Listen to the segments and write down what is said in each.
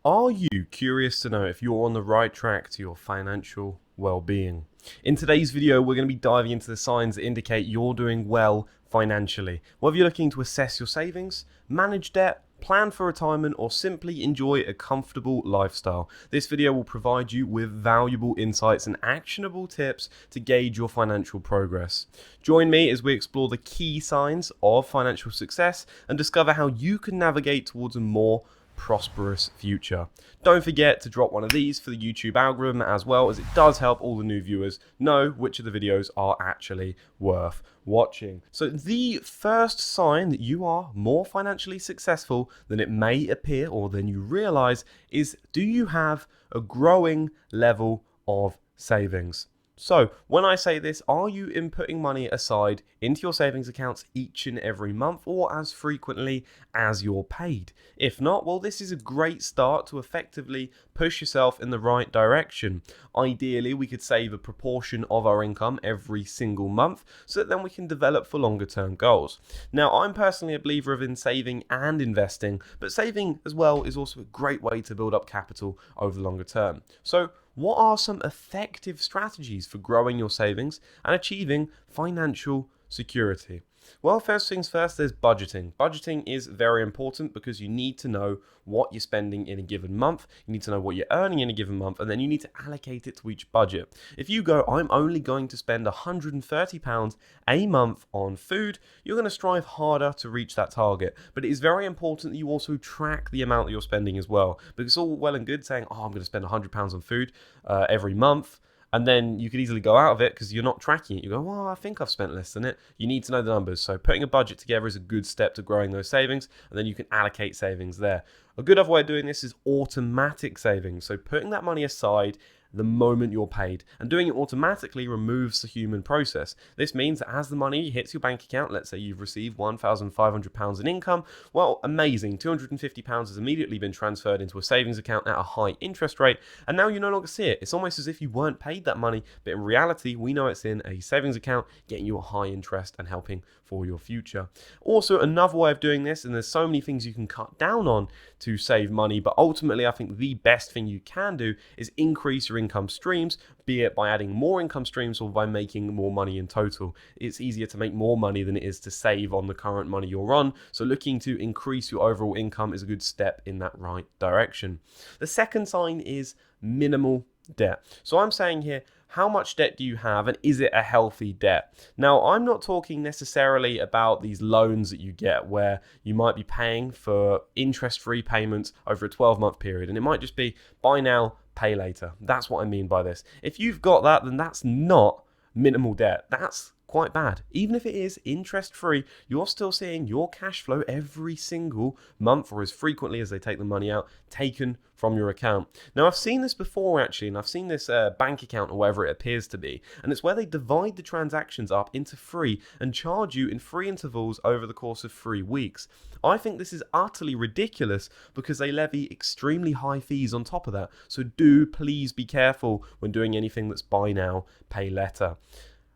Are you curious to know if you're on the right track to your financial well-being? In today's video, we're going to be diving into the signs that indicate you're doing well financially. Whether you're looking to assess your savings, manage debt, plan for retirement, or simply enjoy a comfortable lifestyle, this video will provide you with valuable insights and actionable tips to gauge your financial progress. Join me as we explore the key signs of financial success and discover how you can navigate towards a more prosperous future. Don't forget to drop one of these for the YouTube algorithm, as well as it does help all the new viewers know which of the videos are actually worth watching. So the first sign that you are more financially successful than it may appear or than you realize is, do you have a growing level of savings? So when I say this, are you inputting money aside into your savings accounts each and every month, or as frequently as you're paid? If not, well, this is a great start to effectively push yourself in the right direction. Ideally, we could save a proportion of our income every single month so that then we can develop for longer term goals. Now, I'm personally a believer in saving and investing, but saving as well is also a great way to build up capital over the longer term. So what are some effective strategies for growing your savings and achieving financial security? Well, first things first, there's budgeting. Budgeting is very important because you need to know what you're spending in a given month, you need to know what you're earning in a given month, and then you need to allocate it to each budget. If you go, I'm only going to spend £130 a month on food, you're going to strive harder to reach that target. But it is very important that you also track the amount that you're spending as well, because it's all well and good saying, I'm going to spend £100 on food every month. And then you could easily go out of it because you're not tracking it. You go, well, I think I've spent less than it. You need to know the numbers. So putting a budget together is a good step to growing those savings, and then you can allocate savings there. A good other way of doing this is automatic savings. So putting that money aside the moment you're paid, and doing it automatically removes the human process. This means that as the money hits your bank account, let's say you've received £1,500 in income, well, amazing, £250 has immediately been transferred into a savings account at a high interest rate, and now you no longer see it. It's almost as if you weren't paid that money, but in reality, we know it's in a savings account, getting you a high interest and helping for your future. Also, another way of doing this, and there's so many things you can cut down on to save money, but ultimately I think the best thing you can do is increase your income streams, be it by adding more income streams or by making more money in total. It's easier to make more money than it is to save on the current money you're on, so looking to increase your overall income is a good step in that right direction. The second sign is minimal debt. So I'm saying here, how much debt do you have, and is it a healthy debt? Now, I'm not talking necessarily about these loans that you get where you might be paying for interest-free payments over a 12-month period, and it might just be buy now, pay later. That's what I mean by this. If you've got that, then that's not minimal debt. That's quite bad. Even if it is interest free, you're still seeing your cash flow every single month, or as frequently as they take the money out, taken from your account. Now, I've seen this before actually, and I've seen this bank account or whatever it appears to be, and it's where they divide the transactions up into three and charge you in free intervals over the course of 3 weeks. I think this is utterly ridiculous because they levy extremely high fees on top of that. So do please be careful when doing anything that's buy now, pay later.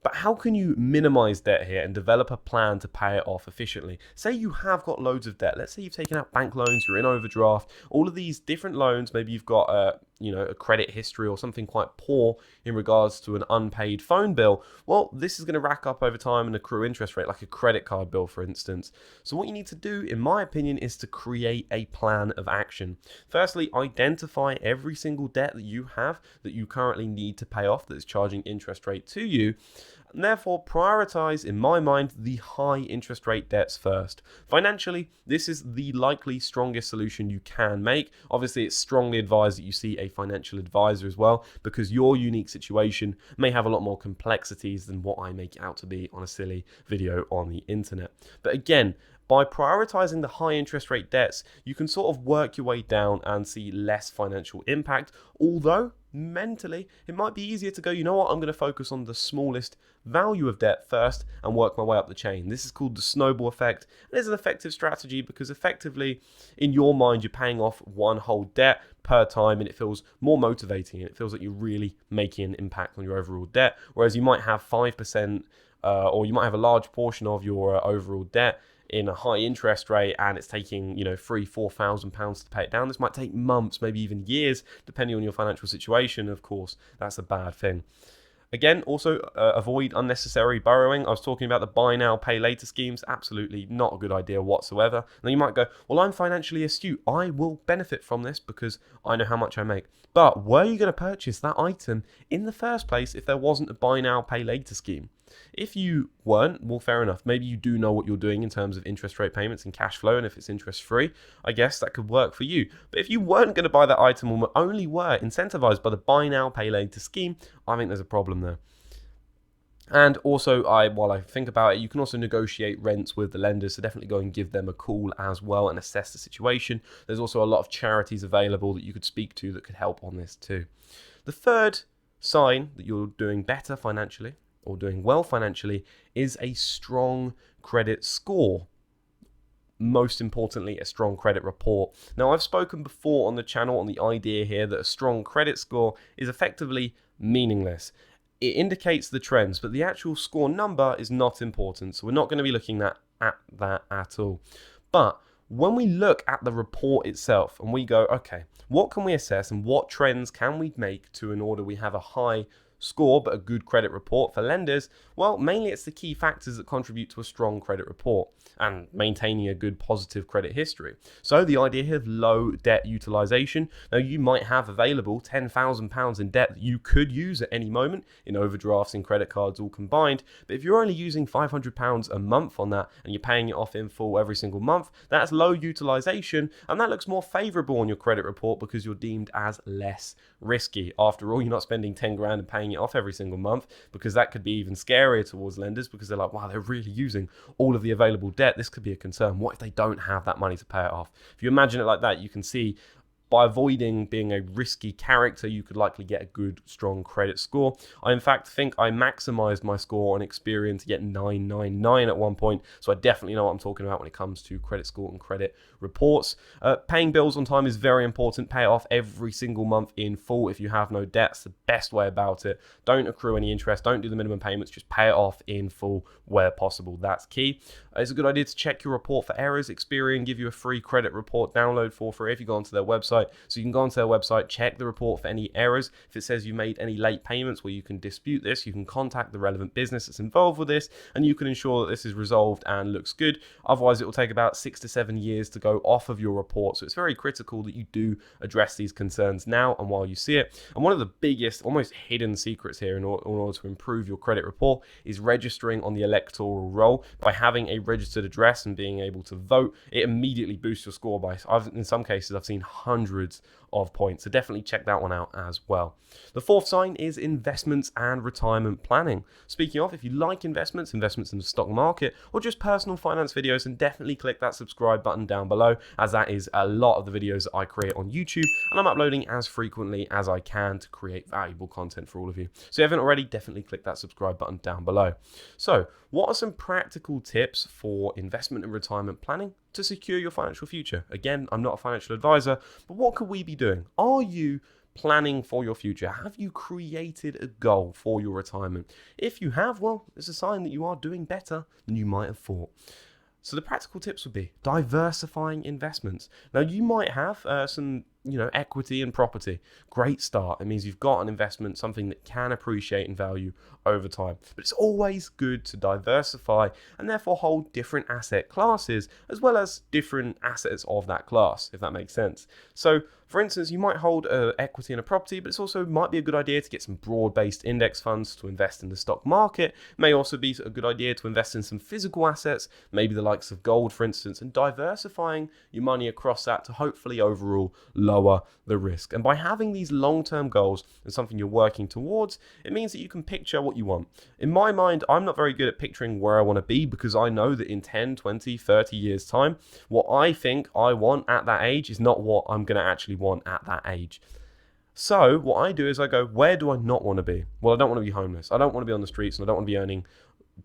But how can you minimize debt here and develop a plan to pay it off efficiently? Say you have got loads of debt. Let's say you've taken out bank loans, you're in overdraft, all of these different loans. Maybe you've got a credit history or something quite poor in regards to an unpaid phone bill. Well, this is going to rack up over time and accrue interest rate, like a credit card bill, for instance. So what you need to do, in my opinion, is to create a plan of action. Firstly, identify every single debt that you have that you currently need to pay off that is charging interest rate to you. And therefore, prioritize, in my mind, the high interest rate debts first. Financially, this is the likely strongest solution you can make. Obviously, it's strongly advised that you see a financial advisor as well, because your unique situation may have a lot more complexities than what I make it out to be on a silly video on the internet. But again, by prioritizing the high interest rate debts, you can sort of work your way down and see less financial impact, although mentally it might be easier to go, you know what, I'm going to focus on the smallest value of debt first and work my way up the chain. This is called the snowball effect. It is an effective strategy because effectively in your mind you're paying off one whole debt per time, and it feels more motivating, and it feels like you're really making an impact on your overall debt, whereas you might have 5% or you might have a large portion of your overall debt in a high interest rate and it's taking, £3,000-4,000 to pay it down. This might take months, maybe even years, depending on your financial situation. Of course, that's a bad thing. Again, also avoid unnecessary borrowing. I was talking about the buy now, pay later schemes. Absolutely not a good idea whatsoever. Now you might go, well, I'm financially astute. I will benefit from this because I know how much I make. But were you going to purchase that item in the first place if there wasn't a buy now, pay later scheme? If you weren't, well, fair enough. Maybe you do know what you're doing in terms of interest rate payments and cash flow, and if it's interest free, I guess that could work for you. But if you weren't going to buy that item and only were incentivized by the buy now, pay later scheme, I think there's a problem there. And also, while I think about it, you can also negotiate rents with the lenders, so definitely go and give them a call as well and assess the situation. There's also a lot of charities available that you could speak to that could help on this too. The third sign that you're doing better financially or doing well financially is a strong credit score. Most importantly, a strong credit report. Now, I've spoken before on the channel on the idea here that a strong credit score is effectively meaningless. It indicates the trends, but the actual score number is not important. So we're not going to be looking at that at all. But when we look at the report itself and we go, okay, what can we assess and what trends can we make in order we have a high score but a good credit report for lenders? Well, mainly it's the key factors that contribute to a strong credit report and maintaining a good positive credit history. So the idea here of low debt utilization. Now you might have available £10,000 in debt that you could use at any moment in overdrafts and credit cards all combined, but if you're only using £500 a month on that and you're paying it off in full every single month, that's low utilization, and that looks more favorable on your credit report because you're deemed as less risky. After all, you're not spending 10 grand and paying it off every single month, because that could be even scarier towards lenders because they're like, wow, they're really using all of the available debt. This could be a concern. What if they don't have that money to pay it off? If you imagine it like that, you can see by avoiding being a risky character, you could likely get a good, strong credit score. I, in fact, think I maximized my score on Experian to get 999 at one point, so I definitely know what I'm talking about when it comes to credit score and credit reports. Paying bills on time is very important. Pay it off every single month in full if you have no debts. The best way about it. Don't accrue any interest. Don't do the minimum payments. Just pay it off in full where possible. That's key. It's a good idea to check your report for errors. Experian give you a free credit report download for free if you go onto their website. So you can go onto their website, check the report for any errors. If it says you made any late payments, well, you can dispute this. You can contact the relevant business that's involved with this, and you can ensure that this is resolved and looks good. Otherwise, it will take about 6 to 7 years to go off of your report. So it's very critical that you do address these concerns now and while you see it. And one of the biggest, almost hidden secrets here in order to improve your credit report is registering on the electoral roll. By having a registered address and being able to vote, it immediately boosts your score by, in some cases, I've seen hundreds of points. So definitely check that one out as well. The fourth sign is investments and retirement planning. Speaking of, if you like investments in the stock market, or just personal finance videos, then definitely click that subscribe button down below, as that is a lot of the videos that I create on YouTube, and I'm uploading as frequently as I can to create valuable content for all of you. So if you haven't already, definitely click that subscribe button down below. So what are some practical tips for investment and retirement planning to secure your financial future? Again, I'm not a financial advisor, but what could we be doing? Are you planning for your future? Have you created a goal for your retirement? If you have, well, it's a sign that you are doing better than you might have thought. So the practical tips would be diversifying investments. Now you might have some equity and property. Great start. It means you've got an investment, something that can appreciate in value over time. But it's always good to diversify and therefore hold different asset classes as well as different assets of that class, if that makes sense. So for instance, you might hold equity in a property, but it's also might be a good idea to get some broad-based index funds to invest in the stock market. It may also be a good idea to invest in some physical assets, maybe the likes of gold, for instance, and diversifying your money across that to hopefully overall lower the risk. And by having these long-term goals and something you're working towards, it means that you can picture what you want. In my mind, I'm not very good at picturing where I want to be, because I know that in 10, 20, 30 years time, what I think I want at that age is not what I'm going to actually want at that age. So what I do is I go, where do I not want to be? Well, I don't want to be homeless. I don't want to be on the streets, and I don't want to be earning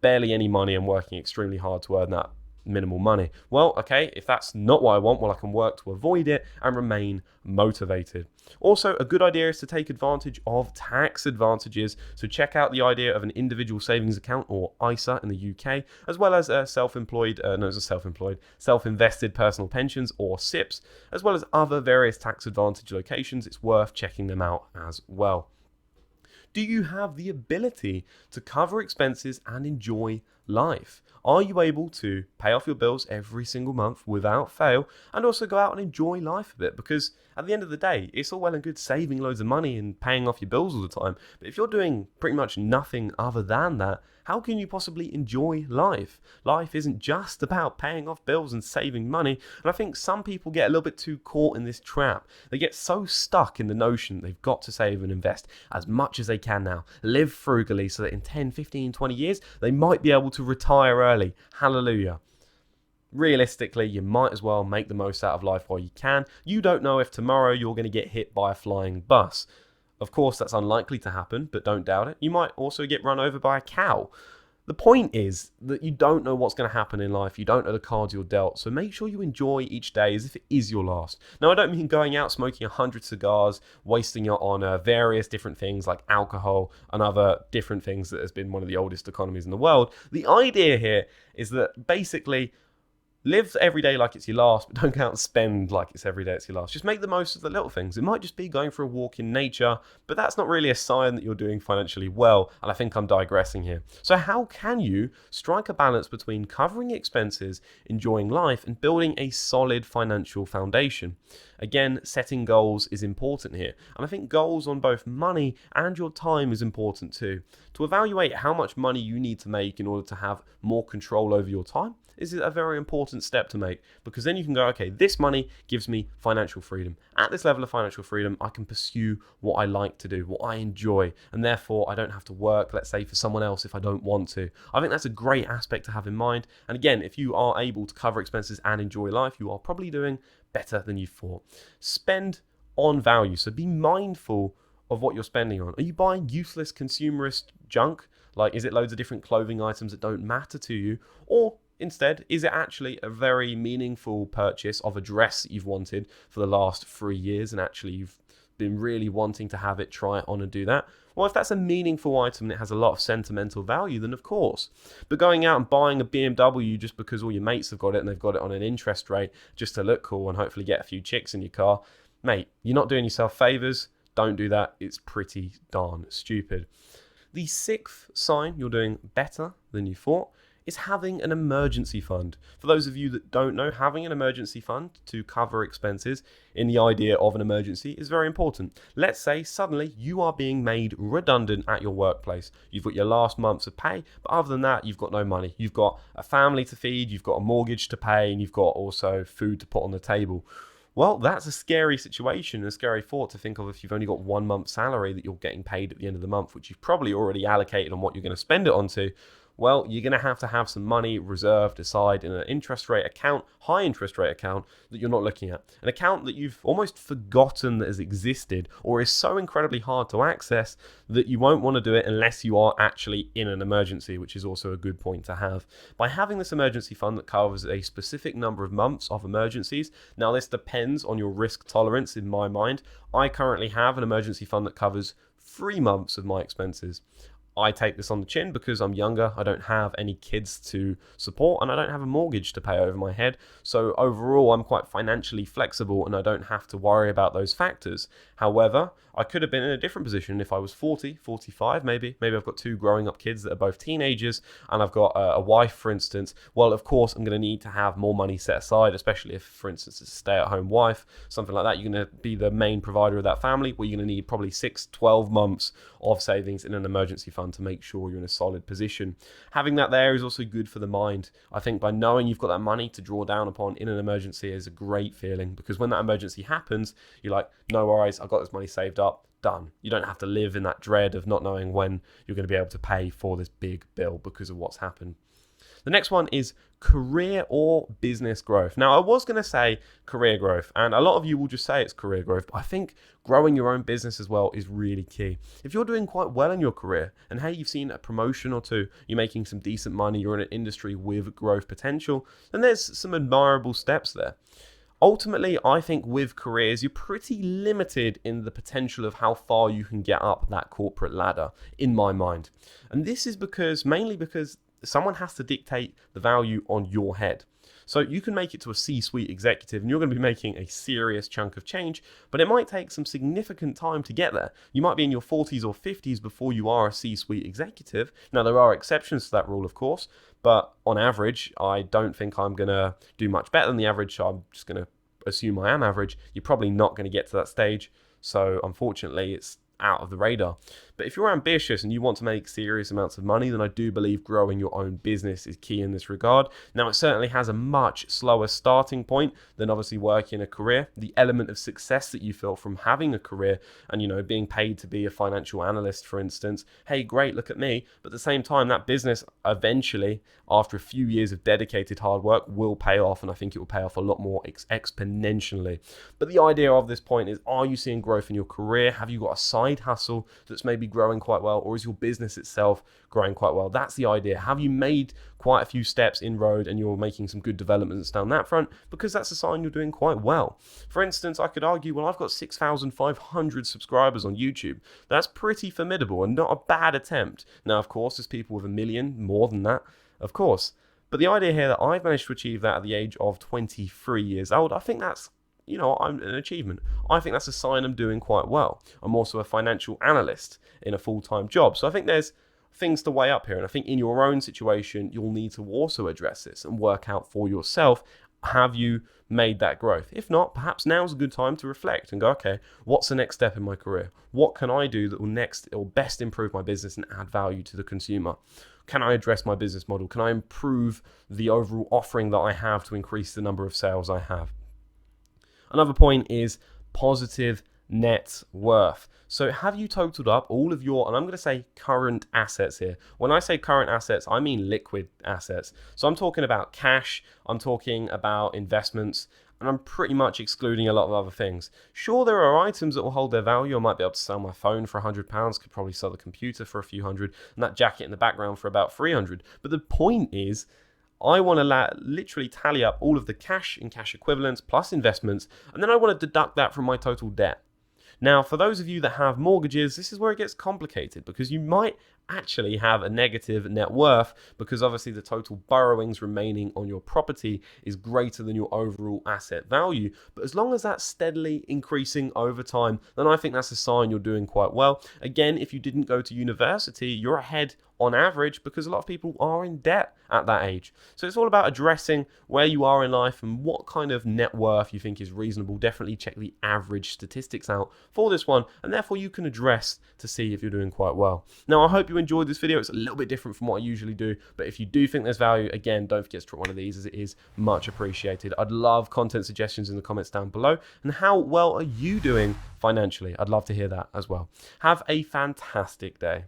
barely any money and working extremely hard to earn that minimal money. Well, okay, if that's not what I want, well, I can work to avoid it and remain motivated. Also, a good idea is to take advantage of tax advantages. So check out the idea of an individual savings account, or ISA in the UK, as well as self-invested personal pensions, or SIPs, as well as other various tax advantage locations. It's worth checking them out as well. Do you have the ability to cover expenses and enjoy life? Are you able to pay off your bills every single month without fail and also go out and enjoy life a bit? Because at the end of the day, it's all well and good saving loads of money and paying off your bills all the time. But if you're doing pretty much nothing other than that, how can you possibly enjoy life? Life isn't just about paying off bills and saving money. And I think some people get a little bit too caught in this trap. They get so stuck in the notion they've got to save and invest as much as they can now. Live frugally so that in 10, 15, 20 years, they might be able to retire early. Hallelujah. Realistically, you might as well make the most out of life while you can. You don't know if tomorrow you're going to get hit by a flying bus. Of course, that's unlikely to happen, but don't doubt it. You might also get run over by a cow. The point is that you don't know what's going to happen in life. You don't know the cards you're dealt. So make sure you enjoy each day as if it is your last. Now, I don't mean going out smoking 100 cigars, wasting it on various different things like alcohol and other different things that has been one of the oldest economies in the world. The idea here is that basically live every day like it's your last, but don't go out and spend like it's every day it's your last. Just make the most of the little things. It might just be going for a walk in nature, but that's not really a sign that you're doing financially well, and I think I'm digressing here. So how can you strike a balance between covering expenses, enjoying life, and building a solid financial foundation? Again, setting goals is important here, and I think goals on both money and your time is important too. To evaluate how much money you need to make in order to have more control over your time is a very important step to make, because then you can go, okay, this money gives me financial freedom. At this level of financial freedom, I can pursue what I like to do, what I enjoy, and therefore I don't have to work, let's say, for someone else if I don't want to. I think that's a great aspect to have in mind. And again, if you are able to cover expenses and enjoy life, you are probably doing better than you thought. Spend on value. So be mindful of what you're spending on. Are you buying useless consumerist junk? Like, is it loads of different clothing items that don't matter to you? Or instead, is it actually a very meaningful purchase of a dress that you've wanted for the last 3 years and actually you've been really wanting to have it, try it on and do that? Well, if that's a meaningful item and it has a lot of sentimental value, then of course. But going out and buying a BMW just because all your mates have got it and they've got it on an interest rate just to look cool and hopefully get a few chicks in your car, mate, you're not doing yourself favors. Don't do that. It's pretty darn stupid. The sixth sign you're doing better than you thought is having an emergency fund. For those of you that don't know, having an emergency fund to cover expenses in the idea of an emergency is very important. Let's say suddenly you are being made redundant at your workplace. You've got your last months of pay, but other than that, you've got no money. You've got a family to feed, you've got a mortgage to pay, and you've got also food to put on the table. Well, that's a scary situation, a scary thought to think of if you've only got 1 month's salary that you're getting paid at the end of the month, which you've probably already allocated on what you're going to spend it onto. Well, you're going to have some money reserved aside in an interest rate account, high interest rate account that you're not looking at. An account that you've almost forgotten that has existed or is so incredibly hard to access that you won't want to do it unless you are actually in an emergency, which is also a good point to have. By having this emergency fund that covers a specific number of months of emergencies, now this depends on your risk tolerance in my mind. I currently have an emergency fund that covers 3 months of my expenses. I take this on the chin because I'm younger, I don't have any kids to support, and I don't have a mortgage to pay over my head. So overall, I'm quite financially flexible and I don't have to worry about those factors. However, I could have been in a different position if I was 40, 45 maybe. Maybe I've got 2 growing up kids that are both teenagers and I've got a wife, for instance. Well, of course, I'm going to need to have more money set aside, especially if, for instance, it's a stay-at-home wife, something like that. You're going to be the main provider of that family, where you're going to need probably 6, 12 months of savings in an emergency fund to make sure you're in a solid position. Having that there is also good for the mind. I think by knowing you've got that money to draw down upon in an emergency is a great feeling, because when that emergency happens, you're like, no worries, I've got this money saved up, done. You don't have to live in that dread of not knowing when you're going to be able to pay for this big bill because of what's happened. The next one is career or business growth. Now, I was going to say career growth, and a lot of you will just say it's career growth, but I think growing your own business as well is really key. If you're doing quite well in your career, and hey, you've seen a promotion or two, you're making some decent money, you're in an industry with growth potential, then there's some admirable steps there. Ultimately, I think with careers, you're pretty limited in the potential of how far you can get up that corporate ladder, in my mind. And this is mainly because someone has to dictate the value on your head. So you can make it to a C-suite executive and you're going to be making a serious chunk of change, but it might take some significant time to get there. You might be in your 40s or 50s before you are a C-suite executive. Now, there are exceptions to that rule, of course, but on average, I don't think I'm going to do much better than the average. So I'm just going to assume I am average. You're probably not going to get to that stage. So unfortunately, it's out of the radar. But if you're ambitious and you want to make serious amounts of money, then I do believe growing your own business is key in this regard. Now, it certainly has a much slower starting point than obviously working a career. The element of success that you feel from having a career and, being paid to be a financial analyst, for instance, hey, great, look at me. But at the same time, that business eventually, after a few years of dedicated hard work, will pay off. And I think it will pay off a lot more exponentially. But the idea of this point is, are you seeing growth in your career? Have you got a side hustle that's maybe growing quite well, or is your business itself growing quite well? That's the idea. Have you made quite a few steps in road and you're making some good developments down that front? Because that's a sign you're doing quite well. For instance, I could argue, well, I've got 6,500 subscribers on YouTube. That's pretty formidable and not a bad attempt. Now, of course, there's people with 1 million, more than that, of course. But the idea here that I've managed to achieve that at the age of 23 years old, I think that's I'm an achievement. I think that's a sign I'm doing quite well. I'm also a financial analyst in a full-time job. So I think there's things to weigh up here. And I think in your own situation, you'll need to also address this and work out for yourself, have you made that growth? If not, perhaps now's a good time to reflect and go, okay, what's the next step in my career? What can I do that will best improve my business and add value to the consumer? Can I address my business model? Can I improve the overall offering that I have to increase the number of sales I have? Another point is positive net worth. So have you totaled up all of your, and I'm going to say current assets here. When I say current assets, I mean liquid assets. So I'm talking about cash, I'm talking about investments, and I'm pretty much excluding a lot of other things. Sure, there are items that will hold their value. I might be able to sell my phone for £100, could probably sell the computer for a few hundred, and that jacket in the background for about 300. But the point is, I want to literally tally up all of the cash and cash equivalents plus investments, and then I want to deduct that from my total debt. Now, for those of you that have mortgages, this is where it gets complicated because you might actually have a negative net worth because obviously the total borrowings remaining on your property is greater than your overall asset value. But as long as that's steadily increasing over time, then I think that's a sign you're doing quite well. Again, if you didn't go to university, you're ahead on average because a lot of people are in debt at that age. So it's all about addressing where you are in life and what kind of net worth you think is reasonable. Definitely check the average statistics out for this one, and therefore you can address to see if you're doing quite well. Now, I hope you enjoyed this video. It's a little bit different from what I usually do, but if you do think there's value, again, don't forget to try one of these as it is much appreciated. I'd love content suggestions in the comments down below, and how well are you doing financially? I'd love to hear that as well. Have a fantastic day.